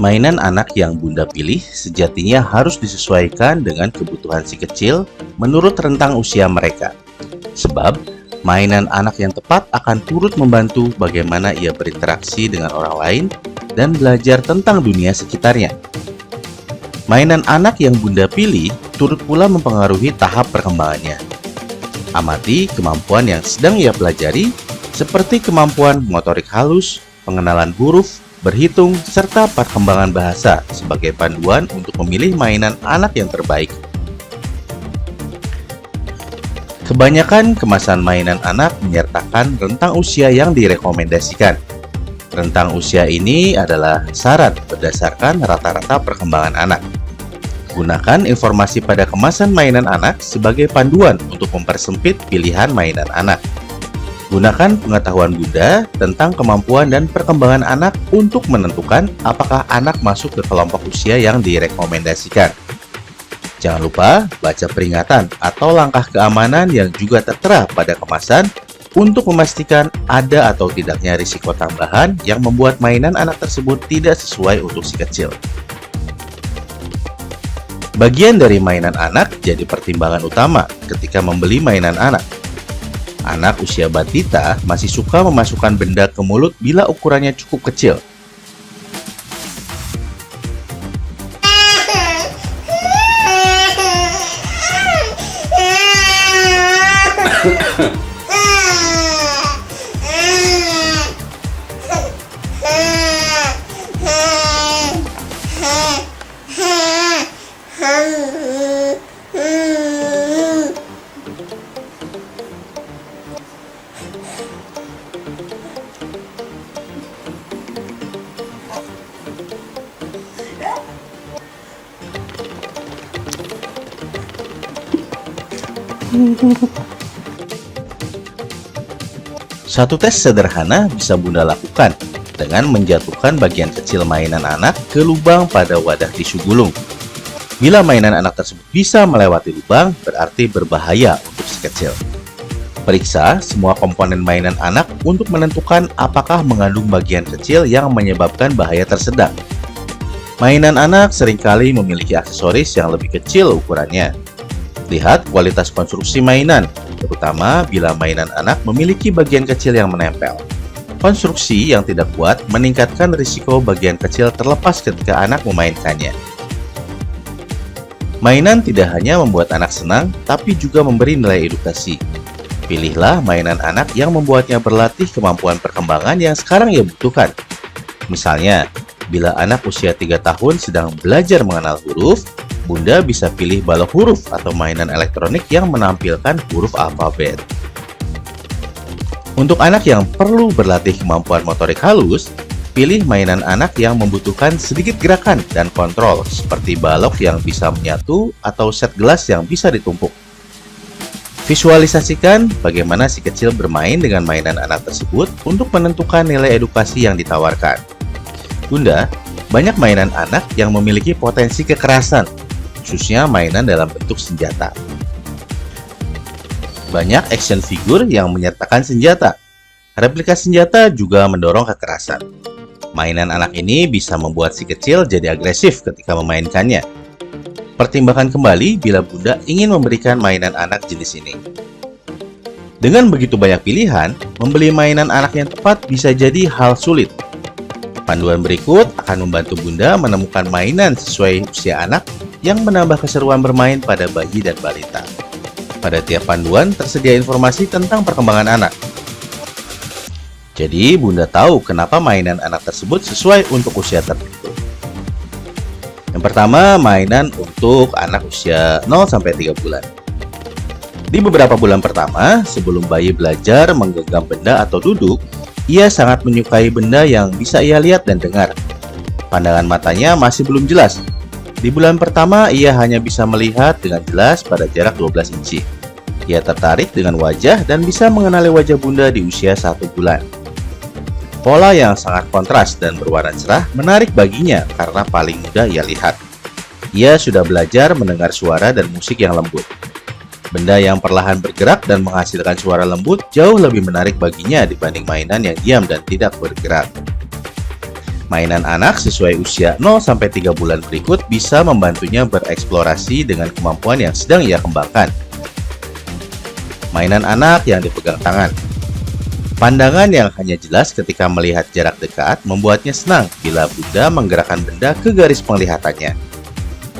Mainan anak yang Bunda pilih sejatinya harus disesuaikan dengan kebutuhan si kecil menurut rentang usia mereka. Sebab, mainan anak yang tepat akan turut membantu bagaimana ia berinteraksi dengan orang lain dan belajar tentang dunia sekitarnya. Mainan anak yang Bunda pilih turut pula mempengaruhi tahap perkembangannya. Amati kemampuan yang sedang ia pelajari, seperti kemampuan motorik halus, pengenalan huruf, berhitung, serta perkembangan bahasa sebagai panduan untuk memilih mainan anak yang terbaik. Kebanyakan kemasan mainan anak menyertakan rentang usia yang direkomendasikan. Rentang usia ini adalah syarat berdasarkan rata-rata perkembangan anak. Gunakan informasi pada kemasan mainan anak sebagai panduan untuk mempersempit pilihan mainan anak. Gunakan pengetahuan Bunda tentang kemampuan dan perkembangan anak untuk menentukan apakah anak masuk ke kelompok usia yang direkomendasikan. Jangan lupa baca peringatan atau langkah keamanan yang juga tertera pada kemasan untuk memastikan ada atau tidaknya risiko tambahan yang membuat mainan anak tersebut tidak sesuai untuk si kecil. Bagian dari mainan anak jadi pertimbangan utama ketika membeli mainan anak. Anak usia balita masih suka memasukkan benda ke mulut bila ukurannya cukup kecil. Satu tes sederhana bisa Bunda lakukan dengan menjatuhkan bagian kecil mainan anak ke lubang pada wadah tisu gulung. Bila mainan anak tersebut bisa melewati lubang, berarti berbahaya untuk si kecil. Periksa semua komponen mainan anak untuk menentukan apakah mengandung bagian kecil yang menyebabkan bahaya tersedak. Mainan anak seringkali memiliki aksesoris yang lebih kecil ukurannya. Lihat kualitas konstruksi mainan, terutama bila mainan anak memiliki bagian kecil yang menempel. Konstruksi yang tidak kuat meningkatkan risiko bagian kecil terlepas ketika anak memainkannya. Mainan tidak hanya membuat anak senang, tapi juga memberi nilai edukasi. Pilihlah mainan anak yang membuatnya berlatih kemampuan perkembangan yang sekarang ia butuhkan. Misalnya, bila anak usia 3 tahun sedang belajar mengenal huruf, Bunda bisa pilih balok huruf atau mainan elektronik yang menampilkan huruf alfabet. Untuk anak yang perlu berlatih kemampuan motorik halus, pilih mainan anak yang membutuhkan sedikit gerakan dan kontrol, seperti balok yang bisa menyatu atau set gelas yang bisa ditumpuk. Visualisasikan bagaimana si kecil bermain dengan mainan anak tersebut untuk menentukan nilai edukasi yang ditawarkan. Bunda, banyak mainan anak yang memiliki potensi kekerasan, khususnya mainan dalam bentuk senjata. Banyak action figure yang menyertakan senjata. Replika senjata juga mendorong kekerasan. Mainan anak ini bisa membuat si kecil jadi agresif ketika memainkannya. Pertimbangkan kembali bila Bunda ingin memberikan mainan anak jenis ini. Dengan begitu banyak pilihan, membeli mainan anak yang tepat bisa jadi hal sulit. Panduan berikut akan membantu Bunda menemukan mainan sesuai usia anak yang menambah keseruan bermain pada bayi dan balita. Pada tiap panduan tersedia informasi tentang perkembangan anak. Jadi Bunda tahu kenapa mainan anak tersebut sesuai untuk usia tertentu. Yang pertama, mainan untuk anak usia 0-3 bulan. Di beberapa bulan pertama, sebelum bayi belajar menggenggam benda atau duduk, ia sangat menyukai benda yang bisa ia lihat dan dengar. Pandangan matanya masih belum jelas. Di bulan pertama, ia hanya bisa melihat dengan jelas pada jarak 12 inci. Ia tertarik dengan wajah dan bisa mengenali wajah Bunda di usia 1 bulan. Pola yang sangat kontras dan berwarna cerah menarik baginya karena paling mudah ia lihat. Ia sudah belajar mendengar suara dan musik yang lembut. Benda yang perlahan bergerak dan menghasilkan suara lembut jauh lebih menarik baginya dibanding mainan yang diam dan tidak bergerak. Mainan anak sesuai usia 0-3 bulan berikut bisa membantunya bereksplorasi dengan kemampuan yang sedang ia kembangkan. Mainan anak yang dipegang tangan. Pandangan yang hanya jelas ketika melihat jarak dekat membuatnya senang bila Bunda menggerakkan benda ke garis penglihatannya.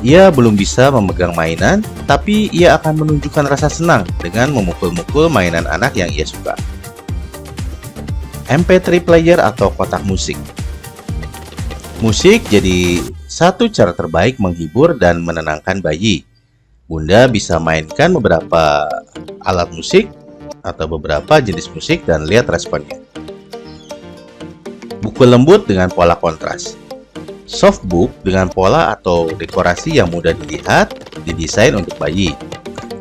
Ia belum bisa memegang mainan, tapi ia akan menunjukkan rasa senang dengan memukul-mukul mainan anak yang ia suka. MP3 player atau kotak musik. Musik jadi satu cara terbaik menghibur dan menenangkan bayi. Bunda bisa mainkan beberapa alat musik atau beberapa jenis musik dan lihat responnya. Buku lembut dengan pola kontras. Softbook dengan pola atau dekorasi yang mudah dilihat, didesain untuk bayi.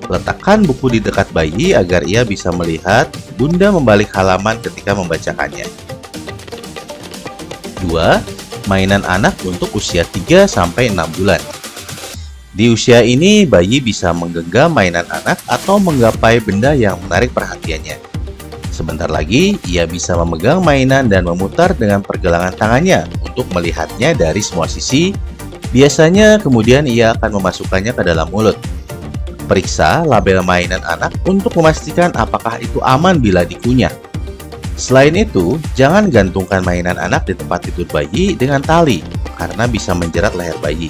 Letakkan buku di dekat bayi agar ia bisa melihat Bunda membalik halaman ketika membacakannya. 2. Mainan anak untuk usia 3-6 bulan. Di usia ini, bayi bisa menggenggam mainan anak atau menggapai benda yang menarik perhatiannya. Sebentar lagi, ia bisa memegang mainan dan memutar dengan pergelangan tangannya untuk melihatnya dari semua sisi. Biasanya, kemudian ia akan memasukkannya ke dalam mulut. Periksa label mainan anak untuk memastikan apakah itu aman bila dikunyah. Selain itu, jangan gantungkan mainan anak di tempat tidur bayi dengan tali, karena bisa menjerat leher bayi.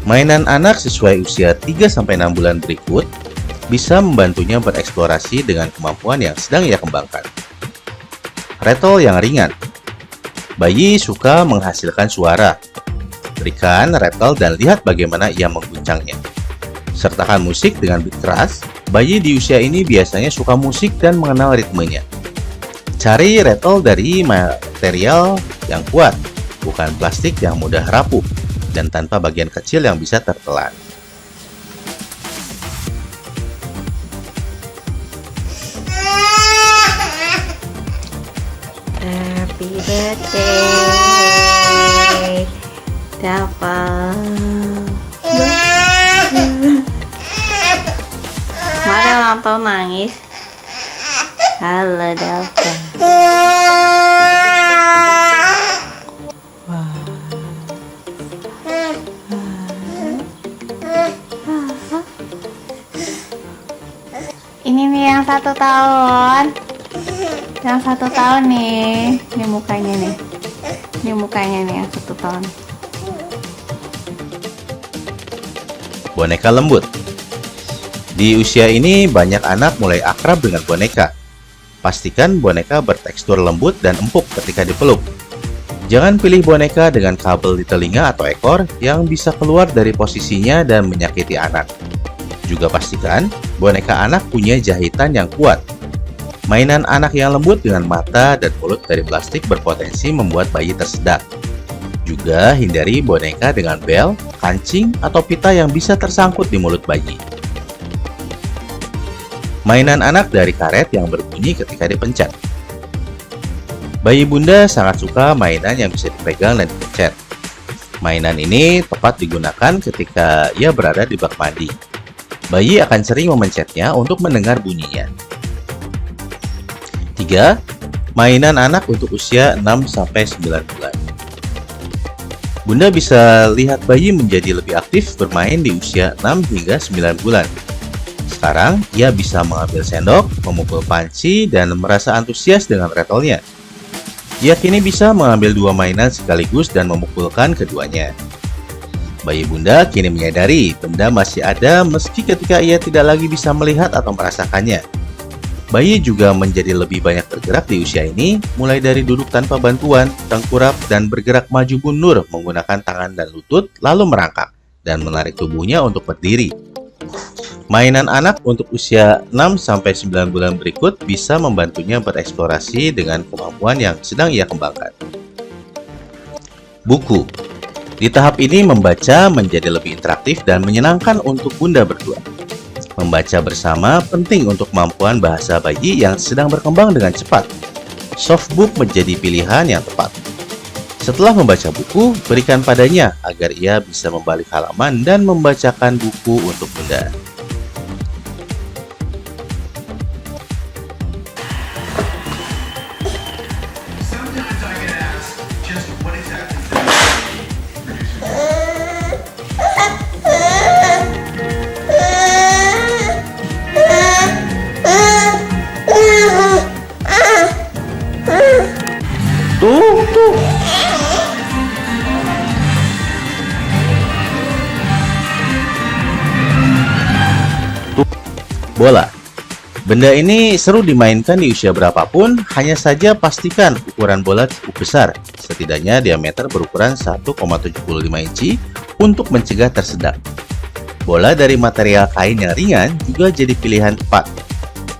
Mainan anak sesuai usia 3-6 bulan berikut bisa membantunya bereksplorasi dengan kemampuan yang sedang ia kembangkan. Rattle yang ringan. Bayi suka menghasilkan suara. Berikan rattle dan lihat bagaimana ia mengguncangnya. Sertakan musik dengan beat keras. Bayi di usia ini biasanya suka musik dan mengenal ritmenya. Cari rattle dari material yang kuat, bukan plastik yang mudah rapuh dan tanpa bagian kecil yang bisa tertelan. Happy birthday, Dava. Mari ulang tahun nangis. Halo Dava. Ini nih yang 1 tahun. Yang 1 tahun nih. Ini mukanya nih. Ini mukanya nih yang 1 tahun. Boneka lembut. Di usia ini banyak anak mulai akrab dengan boneka. Pastikan boneka bertekstur lembut dan empuk ketika dipeluk. Jangan pilih boneka dengan kabel di telinga atau ekor yang bisa keluar dari posisinya dan menyakiti anak. Juga pastikan boneka anak punya jahitan yang kuat. Mainan anak yang lembut dengan mata dan mulut dari plastik berpotensi membuat bayi tersedak. Juga hindari boneka dengan bel, kancing, atau pita yang bisa tersangkut di mulut bayi. Mainan anak dari karet yang berbunyi ketika dipencet. Bayi Bunda sangat suka mainan yang bisa dipegang dan dipencet. Mainan ini tepat digunakan ketika ia berada di bak mandi. Bayi akan sering memencetnya untuk mendengar bunyinya. 3. Mainan anak untuk usia 6-9 bulan. Bunda bisa lihat bayi menjadi lebih aktif bermain di usia 6 hingga 9 bulan. Sekarang, ia bisa mengambil sendok, memukul panci, dan merasa antusias dengan rattle-nya. Ia kini bisa mengambil 2 mainan sekaligus dan memukulkan keduanya. Bayi Bunda kini menyadari benda masih ada meski ketika ia tidak lagi bisa melihat atau merasakannya. Bayi juga menjadi lebih banyak bergerak di usia ini, mulai dari duduk tanpa bantuan, tengkurap, dan bergerak maju mundur menggunakan tangan dan lutut, lalu merangkak dan menarik tubuhnya untuk berdiri. Mainan anak untuk usia 6-9 bulan berikut bisa membantunya bereksplorasi dengan kemampuan yang sedang ia kembangkan. Buku. Di tahap ini membaca menjadi lebih interaktif dan menyenangkan untuk Bunda berdua. Membaca bersama penting untuk kemampuan bahasa bayi yang sedang berkembang dengan cepat. Softbook menjadi pilihan yang tepat. Setelah membaca buku, berikan padanya agar ia bisa membalik halaman dan membacakan buku untuk Bunda. Sometimes I get untuk bola. Benda ini seru dimainkan di usia berapapun, hanya saja pastikan ukuran bola cukup besar, setidaknya diameter berukuran 1,75 inci untuk mencegah tersedak. Bola dari material kain yang ringan juga jadi pilihan tepat.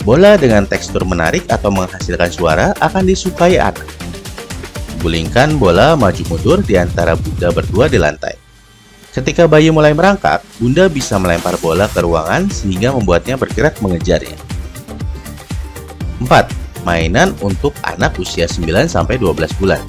Bola dengan tekstur menarik atau menghasilkan suara akan disukai anak. Gulingkan bola maju mundur di antara bunda berdua di lantai. Ketika bayi mulai merangkak, bunda bisa melempar bola ke ruangan sehingga membuatnya bergerak mengejarnya. 4. Mainan untuk anak usia 9-12 bulan.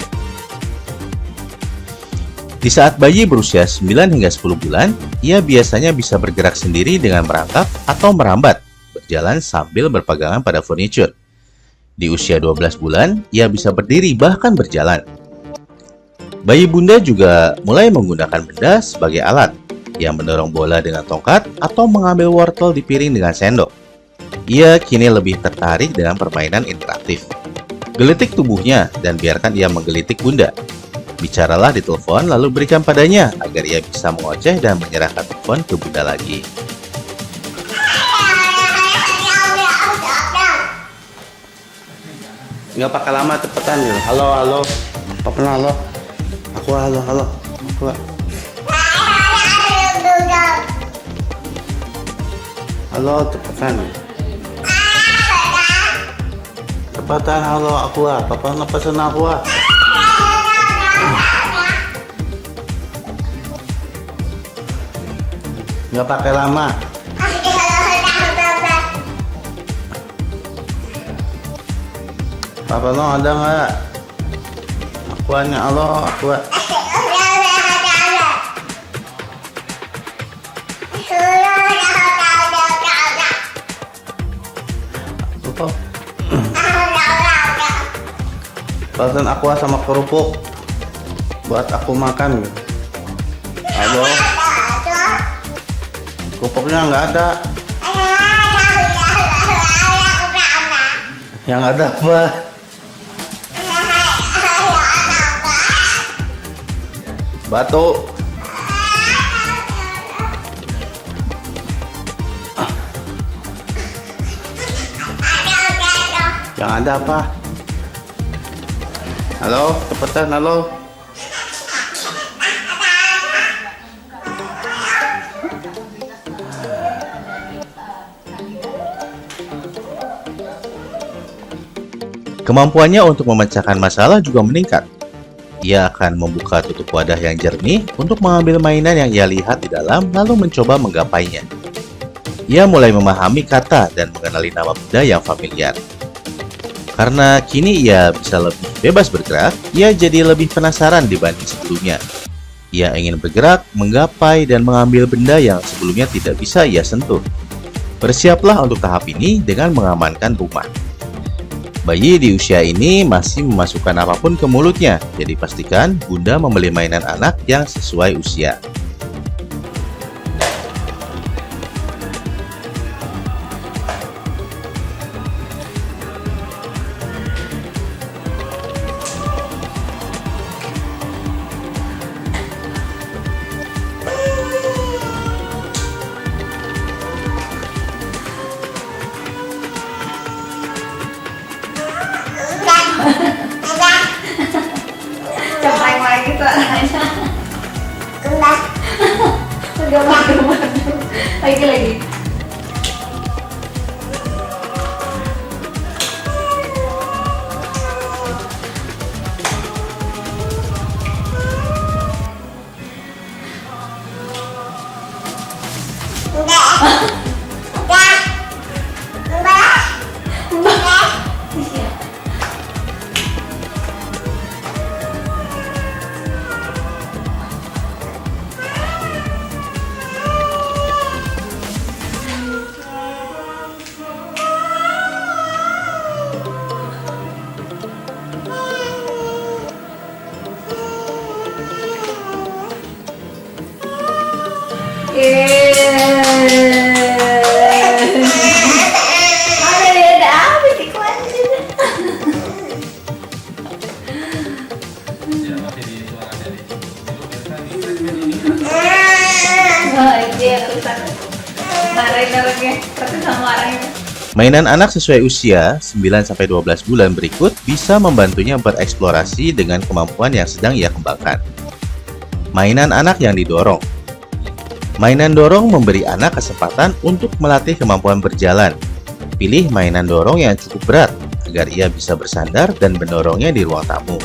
Di saat bayi berusia 9 hingga 10 bulan, ia biasanya bisa bergerak sendiri dengan merangkak atau merambat, berjalan sambil berpegangan pada furniture. Di usia 12 bulan, ia bisa berdiri bahkan berjalan. Bayi bunda juga mulai menggunakan benda sebagai alat, yang mendorong bola dengan tongkat atau mengambil wortel di piring dengan sendok. Ia kini lebih tertarik dengan permainan interaktif. Gelitik tubuhnya dan biarkan ia menggelitik bunda. Bicaralah di telepon lalu berikan padanya agar ia bisa mengoceh dan menyerahkan telepon ke bunda lagi. Nggak pakai lama, cepetan ya. Halo, halo. Papa halo. Aku halo, halo. Aku. Halo, cepetan. Cepetan, halo, aku ah. Papa pesan aku ah. Nggak pakai lama. Papa lo ada nggak? Akuannya halo, aku. Pesan aqua sama kerupuk buat aku makan. Halo. Kerupuknya nggak ada. Yang ada apa? Batu. Yang ada apa? Halo, cepetan, halo. Kemampuannya untuk memecahkan masalah juga meningkat. Ia akan membuka tutup wadah yang jernih untuk mengambil mainan yang ia lihat di dalam lalu mencoba menggapainya. Ia mulai memahami kata dan mengenali nama benda yang familiar. Karena kini ia bisa lebih bebas bergerak, ia jadi lebih penasaran dibanding sebelumnya. Ia ingin bergerak, menggapai, dan mengambil benda yang sebelumnya tidak bisa ia sentuh. Bersiaplah untuk tahap ini dengan mengamankan rumah. Bayi di usia ini masih memasukkan apapun ke mulutnya, jadi pastikan bunda membeli mainan anak yang sesuai usia. Cepreng lagi suaranya. Gemar. Lagi. Takut sama orang itu. Mainan anak sesuai usia 9-12 bulan berikut bisa membantunya bereksplorasi dengan kemampuan yang sedang ia kembangkan. Mainan anak yang didorong. Mainan dorong memberi anak kesempatan untuk melatih kemampuan berjalan. Pilih mainan dorong yang cukup berat agar ia bisa bersandar dan mendorongnya di ruang tamu.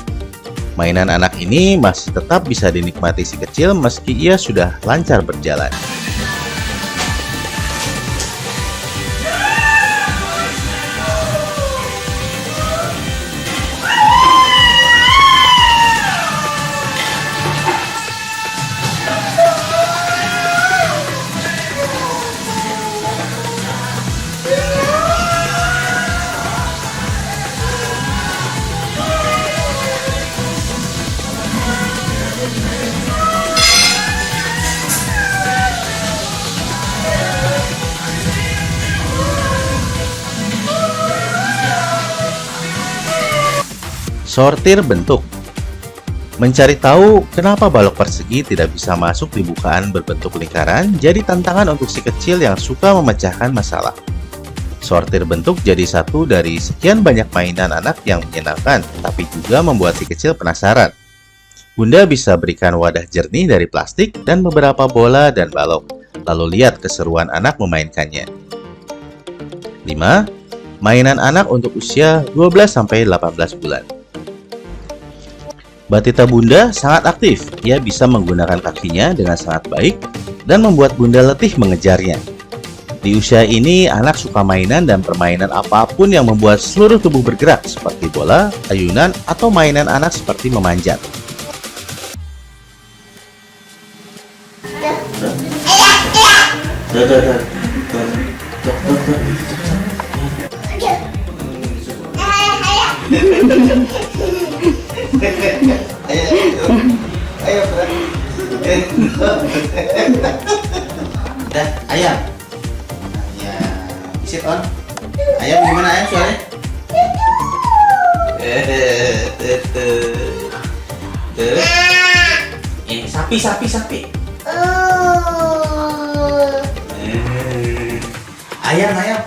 Mainan anak ini masih tetap bisa dinikmati si kecil meski ia sudah lancar berjalan. Sortir bentuk. Mencari tahu kenapa balok persegi tidak bisa masuk di bukaan berbentuk lingkaran jadi tantangan untuk si kecil yang suka memecahkan masalah. Sortir bentuk jadi satu dari sekian banyak mainan anak yang menyenangkan, tapi juga membuat si kecil penasaran. Bunda bisa berikan wadah jernih dari plastik dan beberapa bola dan balok, lalu lihat keseruan anak memainkannya. 5. Mainan anak untuk usia 12-18 bulan. Batita Bunda sangat aktif. Ia bisa menggunakan kakinya dengan sangat baik dan membuat Bunda letih mengejarnya. Di usia ini, anak suka mainan dan permainan apapun yang membuat seluruh tubuh bergerak, seperti bola, ayunan, atau mainan anak seperti memanjat. Ayo, dah, ayam. Ya, sit on. Ayam gimana ayam suaranya? Sapi. Ayam.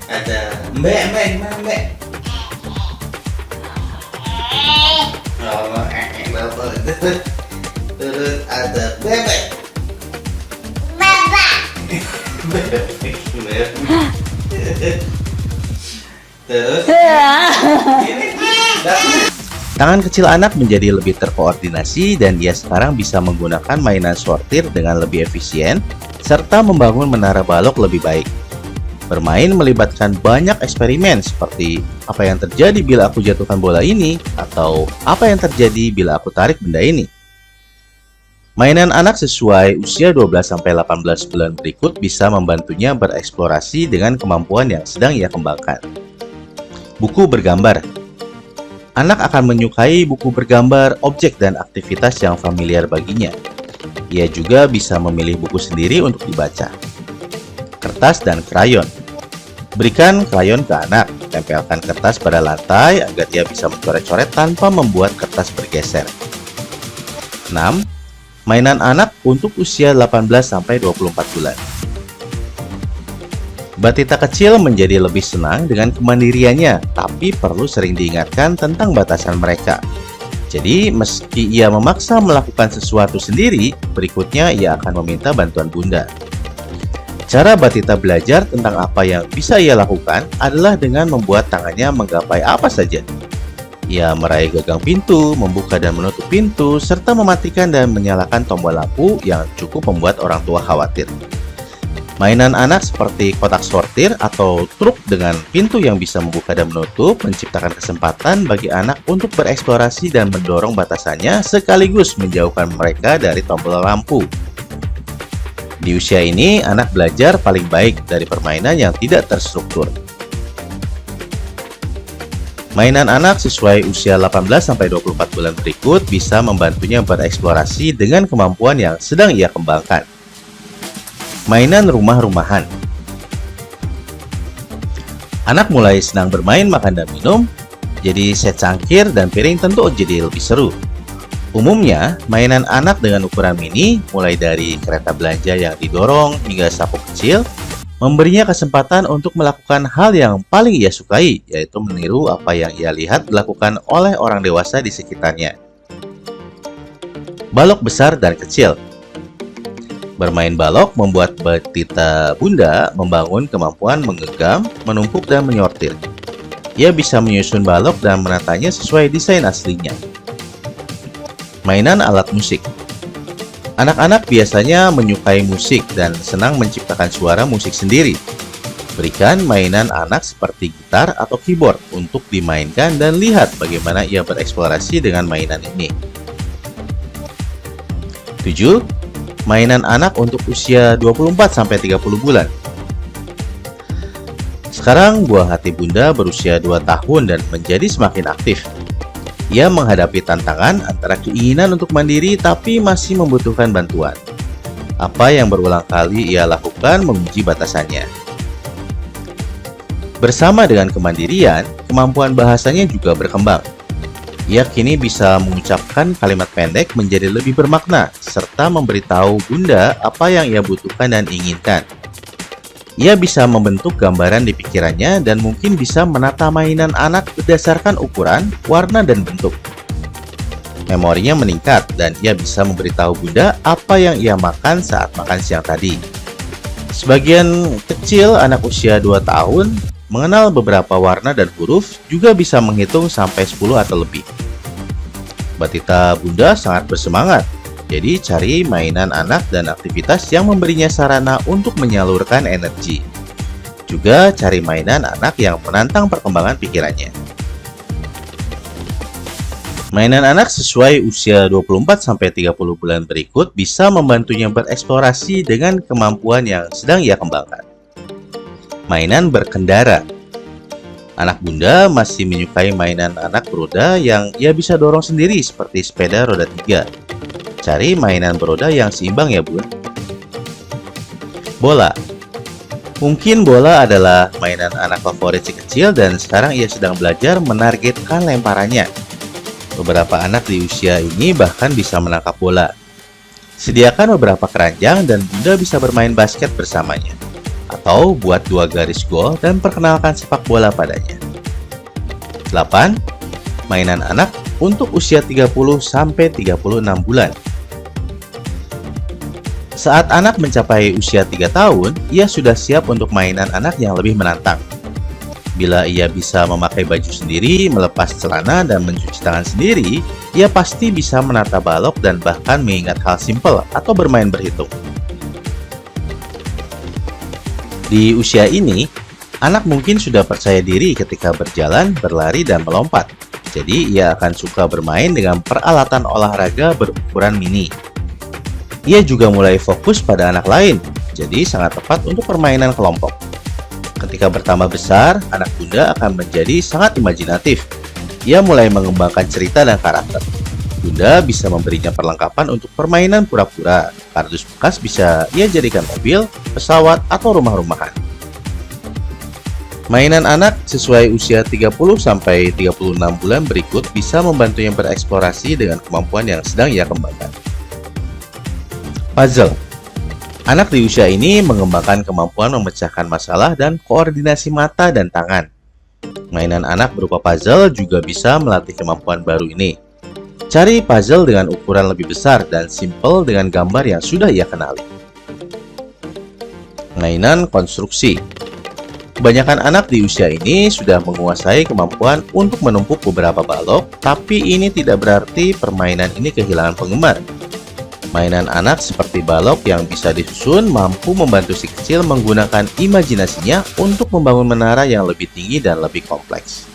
Ada mbak gimana mbak? Terus ada bebek. Terus Tangan kecil anak menjadi lebih terkoordinasi dan dia sekarang bisa menggunakan mainan sortir dengan lebih efisien serta membangun menara balok lebih baik. Bermain melibatkan banyak eksperimen seperti apa yang terjadi bila aku jatuhkan bola ini atau apa yang terjadi bila aku tarik benda ini. Mainan anak sesuai usia 12-18 bulan berikut bisa membantunya bereksplorasi dengan kemampuan yang sedang ia kembangkan. Buku bergambar. Anak akan menyukai buku bergambar, objek, dan aktivitas yang familiar baginya. Ia juga bisa memilih buku sendiri untuk dibaca. Kertas dan krayon. Berikan krayon ke anak, tempelkan kertas pada lantai agar dia bisa mencoret-coret tanpa membuat kertas bergeser. 6. Mainan anak untuk usia 18-24 bulan. Batita kecil menjadi lebih senang dengan kemandiriannya, tapi perlu sering diingatkan tentang batasan mereka. Jadi, meski ia memaksa melakukan sesuatu sendiri, berikutnya ia akan meminta bantuan bunda. Cara Batita belajar tentang apa yang bisa ia lakukan adalah dengan membuat tangannya menggapai apa saja. Ia meraih gagang pintu, membuka dan menutup pintu, serta mematikan dan menyalakan tombol lampu yang cukup membuat orang tua khawatir. Mainan anak seperti kotak sortir atau truk dengan pintu yang bisa membuka dan menutup menciptakan kesempatan bagi anak untuk bereksplorasi dan mendorong batasannya sekaligus menjauhkan mereka dari tombol lampu. Di usia ini, anak belajar paling baik dari permainan yang tidak terstruktur. Mainan anak sesuai usia 18-24 bulan berikut bisa membantunya bereksplorasi dengan kemampuan yang sedang ia kembangkan. Mainan rumah-rumahan. Anak mulai senang bermain, makan dan minum, jadi set cangkir dan piring tentu jadi lebih seru. Umumnya, mainan anak dengan ukuran mini, mulai dari kereta belanja yang didorong hingga sapu kecil, memberinya kesempatan untuk melakukan hal yang paling ia sukai, yaitu meniru apa yang ia lihat dilakukan oleh orang dewasa di sekitarnya. Balok besar dan kecil. Bermain balok membuat Batita Bunda membangun kemampuan menggenggam, menumpuk, dan menyortir. Ia bisa menyusun balok dan menatanya sesuai desain aslinya. Mainan alat musik. Anak-anak biasanya menyukai musik dan senang menciptakan suara musik sendiri. Berikan mainan anak seperti gitar atau keyboard untuk dimainkan dan lihat bagaimana ia bereksplorasi dengan mainan ini. 7. Mainan anak untuk usia 24-30 bulan. Sekarang buah hati Bunda berusia 2 tahun dan menjadi semakin aktif. Ia menghadapi tantangan antara keinginan untuk mandiri tapi masih membutuhkan bantuan. Apa yang berulang kali ia lakukan menguji batasannya. Bersama dengan kemandirian, kemampuan bahasanya juga berkembang. Ia kini bisa mengucapkan kalimat pendek menjadi lebih bermakna, serta memberitahu Bunda apa yang ia butuhkan dan inginkan. Ia bisa membentuk gambaran di pikirannya dan mungkin bisa menata mainan anak berdasarkan ukuran, warna, dan bentuk. Memorinya meningkat dan ia bisa memberitahu Bunda apa yang ia makan saat makan siang tadi. Sebagian kecil anak usia 2 tahun mengenal beberapa warna dan huruf, juga bisa menghitung sampai 10 atau lebih. Batita Bunda sangat bersemangat. Jadi cari mainan anak dan aktivitas yang memberinya sarana untuk menyalurkan energi. Juga cari mainan anak yang menantang perkembangan pikirannya. Mainan anak sesuai usia 24-30 bulan berikut bisa membantunya bereksplorasi dengan kemampuan yang sedang ia kembangkan. Mainan berkendara. Anak Bunda masih menyukai mainan anak beroda yang ia bisa dorong sendiri seperti sepeda roda 3. Cari mainan beroda yang seimbang ya Bun. Bola. Mungkin bola adalah mainan anak favorit si kecil dan sekarang ia sedang belajar menargetkan lemparannya. Beberapa anak di usia ini bahkan bisa menangkap bola. Sediakan beberapa keranjang dan Bunda bisa bermain basket bersamanya. Atau buat 2 garis gol dan perkenalkan sepak bola padanya. 8. Mainan anak untuk usia 30-36 bulan. Saat anak mencapai usia 3 tahun, ia sudah siap untuk mainan anak yang lebih menantang. Bila ia bisa memakai baju sendiri, melepas celana, dan mencuci tangan sendiri, ia pasti bisa menata balok dan bahkan mengingat hal simpel atau bermain berhitung. Di usia ini, anak mungkin sudah percaya diri ketika berjalan, berlari, dan melompat. Jadi, ia akan suka bermain dengan peralatan olahraga berukuran mini. Ia juga mulai fokus pada anak lain, jadi sangat tepat untuk permainan kelompok. Ketika bertambah besar, anak Bunda akan menjadi sangat imajinatif. Ia mulai mengembangkan cerita dan karakter. Bunda bisa memberinya perlengkapan untuk permainan pura-pura. Kardus bekas bisa ia jadikan mobil, pesawat, atau rumah-rumahan. Mainan anak sesuai usia 30-36 bulan berikut bisa membantunya bereksplorasi dengan kemampuan yang sedang ia kembangkan. Puzzle. Anak di usia ini mengembangkan kemampuan memecahkan masalah dan koordinasi mata dan tangan. Mainan anak berupa puzzle juga bisa melatih kemampuan baru ini. Cari puzzle dengan ukuran lebih besar dan simple dengan gambar yang sudah ia kenali. Mainan konstruksi. Kebanyakan anak di usia ini sudah menguasai kemampuan untuk menumpuk beberapa balok, tapi ini tidak berarti permainan ini kehilangan penggemar. Mainan anak seperti balok yang bisa disusun mampu membantu si kecil menggunakan imajinasinya untuk membangun menara yang lebih tinggi dan lebih kompleks.